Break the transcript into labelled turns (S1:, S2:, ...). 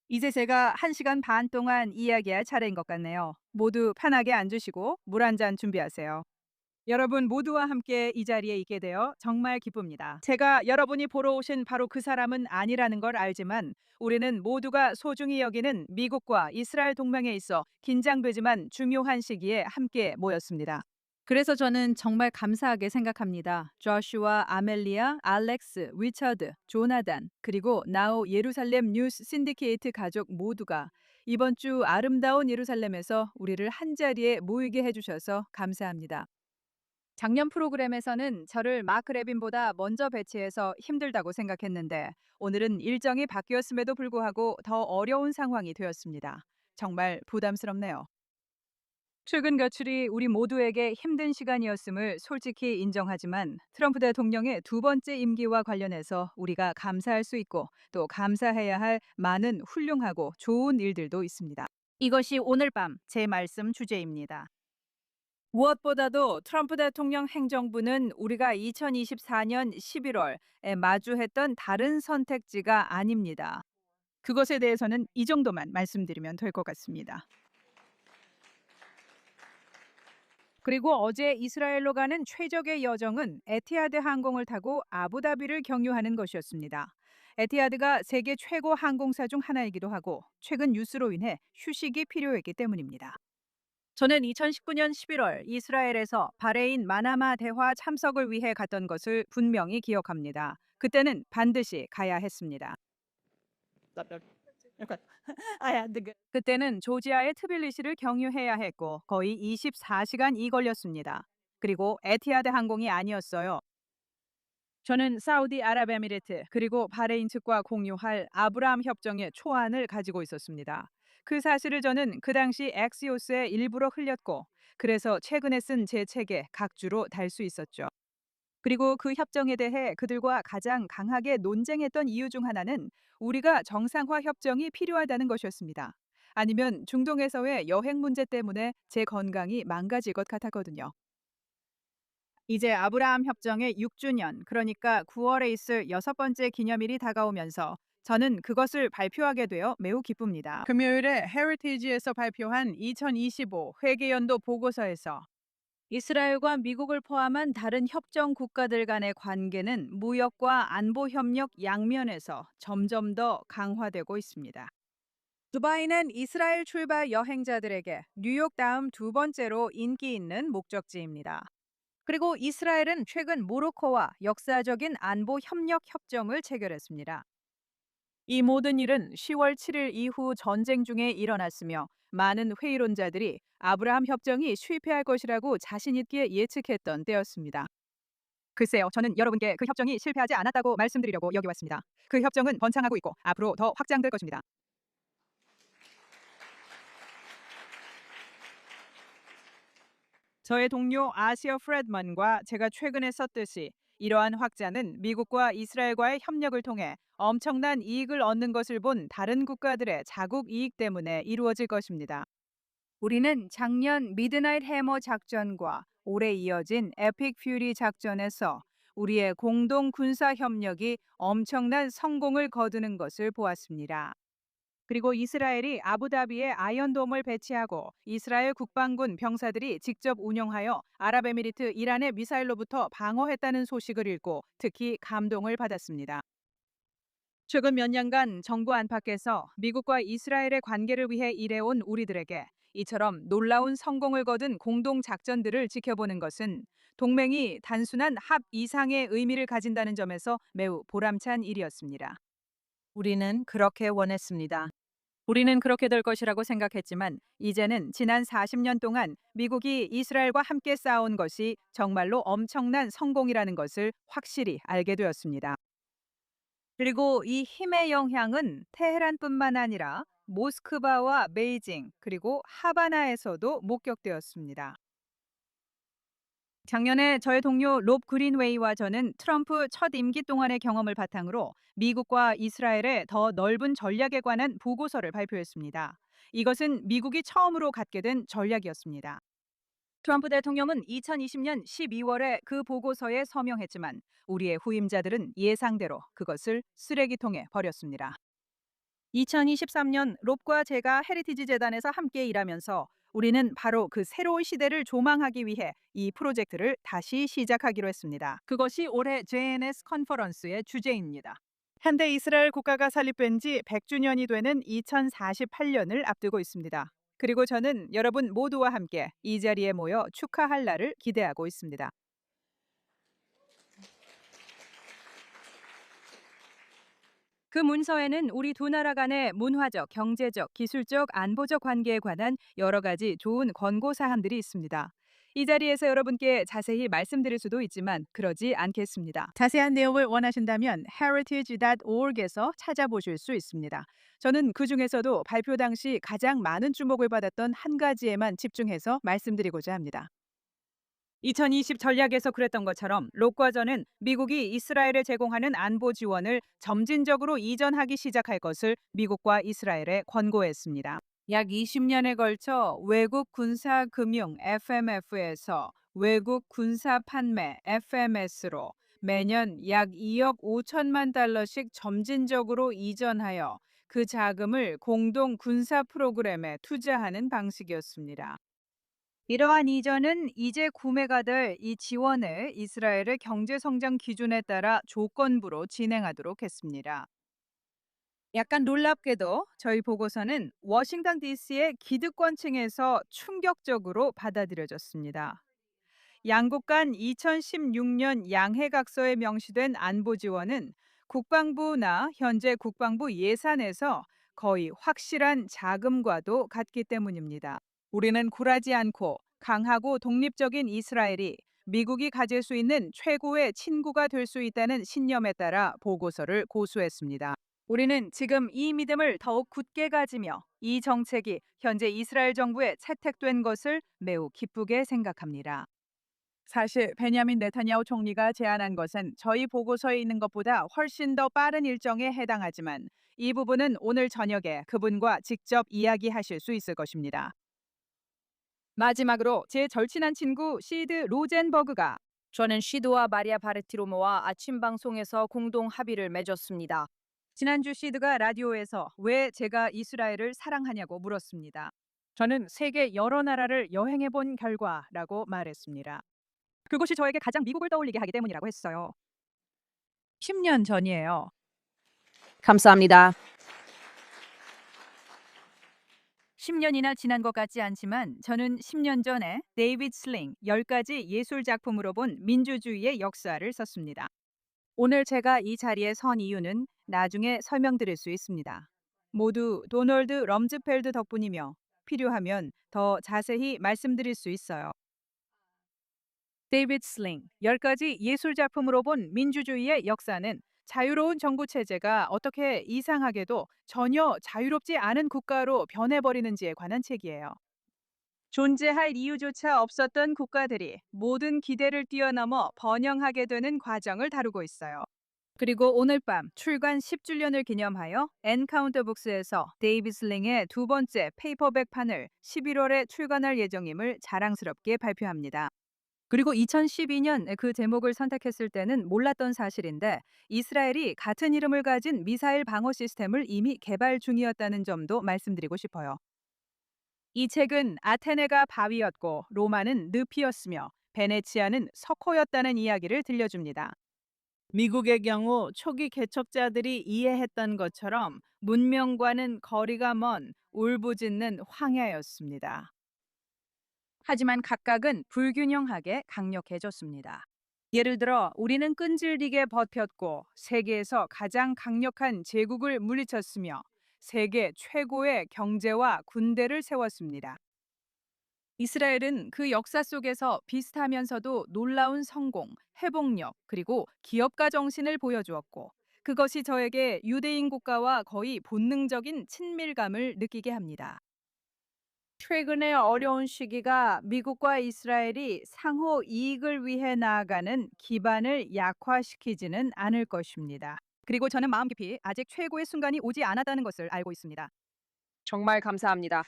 S1: 이제 제가 1시간 반 동안 이야기할 차례인 것 같네요. 모두 편하게 앉으시고 물 한 잔 준비하세요. 여러분 모두와 함께 이 자리에 있게 되어 정말 기쁩니다. 제가 여러분이 보러 오신 바로 그 사람은 아니라는 걸 알지만 우리는 모두가 소중히 여기는 미국과 이스라엘 동맹에 있어 긴장되지만 중요한 시기에 함께 모였습니다. 그래서 저는 정말 감사하게 생각합니다. 조슈아, 아멜리아, 알렉스, 리처드, 조나단, 그리고 나우 예루살렘 뉴스 신디케이트 가족 모두가 이번 주 아름다운 예루살렘에서 우리를 한자리에 모이게 해주셔서 감사합니다. 작년 프로그램에서는 저를 마크 레빈보다 먼저 배치해서 힘들다고 생각했는데 오늘은 일정이 바뀌었음에도 불구하고 더 어려운 상황이 되었습니다. 정말 부담스럽네요. 최근 가출이 우리 모두에게 힘든 시간이었음을 솔직히 인정하지만 트럼프 대통령의 두 번째 임기와 관련해서 우리가 감사할 수 있고 또 감사해야 할 많은 훌륭하고 좋은 일들도 있습니다. 이것이 오늘 밤 제 말씀 주제입니다. 무엇보다도 트럼프 대통령 행정부는 우리가 2024년 11월에 마주했던 다른 선택지가 아닙니다. 그것에 대해서는 이 정도만 말씀드리면 될 것 같습니다. 그리고 어제 이스라엘로 가는 최적의 여정은 에티하드 항공을 타고 아부다비를 경유하는 것이었습니다. 에티하드가 세계 최고 항공사 중 하나이기도 하고 최근 뉴스로 인해 휴식이 필요했기 때문입니다. 저는 2019년 11월 이스라엘에서 바레인 마나마 대화 참석을 위해 갔던 것을 분명히 기억합니다. 그때는 반드시 가야 했습니다. 그때는 조지아의 트빌리시를 경유해야 했고 거의 24시간이 걸렸습니다. 그리고 에티하드 항공이 아니었어요. 저는 사우디아랍에미리트 그리고 바레인 측과 공유할 아브라함 협정의 초안을 가지고 있었습니다. 그 사실을 저는 그 당시 엑시오스에 일부러 흘렸고 그래서 최근에 쓴 제 책에 각주로 달 수 있었죠. 그리고 그 협정에 대해 그들과 가장 강하게 논쟁했던 이유 중 하나는 우리가 정상화 협정이 필요하다는 것이었습니다. 아니면 중동에서의 여행 문제 때문에 제 건강이 망가질 것 같았거든요. 이제 아브라함 협정의 6주년, 그러니까 9월에 있을 여섯 번째 기념일이 다가오면서 저는 그것을 발표하게 되어 매우 기쁩니다. 금요일에 헤리티지에서 발표한 2025 회계연도 보고서에서 이스라엘과 미국을 포함한 다른 협정 국가들 간의 관계는 무역과 안보 협력 양면에서 점점 더 강화되고 있습니다. 두바이는 이스라엘 출발 여행자들에게 뉴욕 다음 두 번째로 인기 있는 목적지입니다. 그리고 이스라엘은 최근 모로코와 역사적인 안보 협력 협정을 체결했습니다. 이 모든 일은 10월 7일 이후 전쟁 중에 일어났으며 많은 회의론자들이 아브라함 협정이 실패할 것이라고 자신 있게 예측했던 때였습니다. 글쎄요, 저는 여러분께 그 협정이 실패하지 않았다고 말씀드리려고 여기 왔습니다. 그 협정은 번창하고 있고 앞으로 더 확장될 것입니다. 저의 동료 아시아 프레드먼과 제가 최근에 썼듯이 이러한 확장은 미국과 이스라엘과의 협력을 통해 엄청난 이익을 얻는 것을 본 다른 국가들의 자국 이익 때문에 이루어질 것입니다. 우리는 작년 미드나잇 해머 작전과 올해 이어진 에픽 퓨리 작전에서 우리의 공동 군사 협력이 엄청난 성공을 거두는 것을 보았습니다. 그리고 이스라엘이 아부다비에 아이언돔을 배치하고 이스라엘 국방군 병사들이 직접 운영하여 아랍에미리트 이란의 미사일로부터 방어했다는 소식을 읽고 특히 감동을 받았습니다. 최근 몇 년간 정부 안팎에서 미국과 이스라엘의 관계를 위해 일해온 우리들에게 이처럼 놀라운 성공을 거둔 공동 작전들을 지켜보는 것은 동맹이 단순한 합 이상의 의미를 가진다는 점에서 매우 보람찬 일이었습니다. 우리는 그렇게 원했습니다. 우리는 그렇게 될 것이라고 생각했지만 이제는 지난 40년 동안 미국이 이스라엘과 함께 싸운 것이 정말로 엄청난 성공이라는 것을 확실히 알게 되었습니다. 그리고 이 힘의 영향은 테헤란뿐만 아니라 모스크바와 베이징 그리고 하바나에서도 목격되었습니다. 작년에 저의 동료 롭 그린웨이와 저는 트럼프 첫 임기 동안의 경험을 바탕으로 미국과 이스라엘의 더 넓은 전략에 관한 보고서를 발표했습니다. 이것은 미국이 처음으로 갖게 된 전략이었습니다. 트럼프 대통령은 2020년 12월에 그 보고서에 서명했지만 우리의 후임자들은 예상대로 그것을 쓰레기통에 버렸습니다. 2023년 롭과 제가 헤리티지 재단에서 함께 일하면서 우리는 바로 그 새로운 시대를 조망하기 위해 이 프로젝트를 다시 시작하기로 했습니다. 그것이 올해 JNS 컨퍼런스의 주제입니다. 현대 이스라엘 국가가 설립된 지 100주년이 되는 2048년을 앞두고 있습니다. 그리고 저는 여러분 모두와 함께 이 자리에 모여 축하할 날을 기대하고 있습니다. 그 문서에는 우리 두 나라 간의 문화적, 경제적, 기술적, 안보적 관계에 관한 여러 가지 좋은 권고 사항들이 있습니다. 이 자리에서 여러분께 자세히 말씀드릴 수도 있지만 그러지 않겠습니다. 자세한 내용을 원하신다면 heritage.org에서 찾아보실 수 있습니다. 저는 그 중에서도 발표 당시 가장 많은 주목을 받았던 한 가지에만 집중해서 말씀드리고자 합니다. 2020 전략에서 그랬던 것처럼 록과 저는 미국이 이스라엘에 제공하는 안보 지원을 점진적으로 이전하기 시작할 것을 미국과 이스라엘에 권고했습니다. 약 20년에 걸쳐 외국 군사 금융 FMF에서 외국 군사 판매 FMS로 매년 약 2억 5천만 달러씩 점진적으로 이전하여 그 자금을 공동 군사 프로그램에 투자하는 방식이었습니다. 이러한 이전은 이제 구매가 될 이 지원을 이스라엘의 경제 성장 기준에 따라 조건부로 진행하도록 했습니다. 약간 놀랍게도 저희 보고서는 워싱턴 DC의 기득권층에서 충격적으로 받아들여졌습니다. 양국 간 2016년 양해각서에 명시된 안보 지원은 국방부나 현재 국방부 예산에서 거의 확실한 자금과도 같기 때문입니다. 우리는 굴하지 않고 강하고 독립적인 이스라엘이 미국이 가질 수 있는 최고의 친구가 될 수 있다는 신념에 따라 보고서를 고수했습니다. 우리는 지금 이 믿음을 더욱 굳게 가지며 이 정책이 현재 이스라엘 정부에 채택된 것을 매우 기쁘게 생각합니다. 사실 베냐민 네타냐후 총리가 제안한 것은 저희 보고서에 있는 것보다 훨씬 더 빠른 일정에 해당하지만 이 부분은 오늘 저녁에 그분과 직접 이야기하실 수 있을 것입니다. 마지막으로 제 절친한 친구 시드 로젠버그가
S2: 저는 시드와 마리아 바르티로모와 아침 방송에서 공동 합의를 맺었습니다.
S1: 지난주 시드가 라디오에서 왜 제가 이스라엘을 사랑하냐고 물었습니다. 저는 세계 여러 나라를 여행해 본 결과라고 말했습니다. 그것이 저에게 가장 미국을 떠올리게 하기 때문이라고 했어요. 10년 전이에요.
S2: 감사합니다.
S1: 10년이나 지난 것 같지 않지만 저는 10년 전에 데이비드 슬링 10가지 예술 작품으로 본 민주주의의 역사를 썼습니다. 오늘 제가 이 자리에 선 이유는 나중에 설명드릴 수 있습니다. 모두 도널드 럼즈펠드 덕분이며 필요하면 더 자세히 말씀드릴 수 있어요. 데이비드 슬링 10가지 예술 작품으로 본 민주주의의 역사는 자유로운 정부 체제가 어떻게 이상하게도 전혀 자유롭지 않은 국가로 변해버리는지에 관한 책이에요. 존재할 이유조차 없었던 국가들이 모든 기대를 뛰어넘어 번영하게 되는 과정을 다루고 있어요. 그리고 오늘 밤 출간 10주년을 기념하여 엔카운터 북스에서 데이비드 슬링의 두 번째 페이퍼백 판을 11월에 출간할 예정임을 자랑스럽게 발표합니다. 그리고 2012년 그 제목을 선택했을 때는 몰랐던 사실인데 이스라엘이 같은 이름을 가진 미사일 방어 시스템을 이미 개발 중이었다는 점도 말씀드리고 싶어요. 이 책은 아테네가 바위였고 로마는 늪이었으며 베네치아는 석호였다는 이야기를 들려줍니다. 미국의 경우 초기 개척자들이 이해했던 것처럼 문명과는 거리가 먼 울부짖는 황야였습니다. 하지만 각각은 불균형하게 강력해졌습니다. 예를 들어 우리는 끈질기게 버텼고 세계에서 가장 강력한 제국을 물리쳤으며 세계 최고의 경제와 군대를 세웠습니다. 이스라엘은 그 역사 속에서 비슷하면서도 놀라운 성공, 회복력, 그리고 기업가 정신을 보여주었고 그것이 저에게 유대인 국가와 거의 본능적인 친밀감을 느끼게 합니다. 최근의 어려운 시기가 미국과 이스라엘이 상호 이익을 위해 나아가는 기반을 약화시키지는 않을 것입니다. 그리고 저는 마음 깊이 아직 최고의 순간이 오지 않았다는 것을 알고 있습니다.
S2: 정말 감사합니다.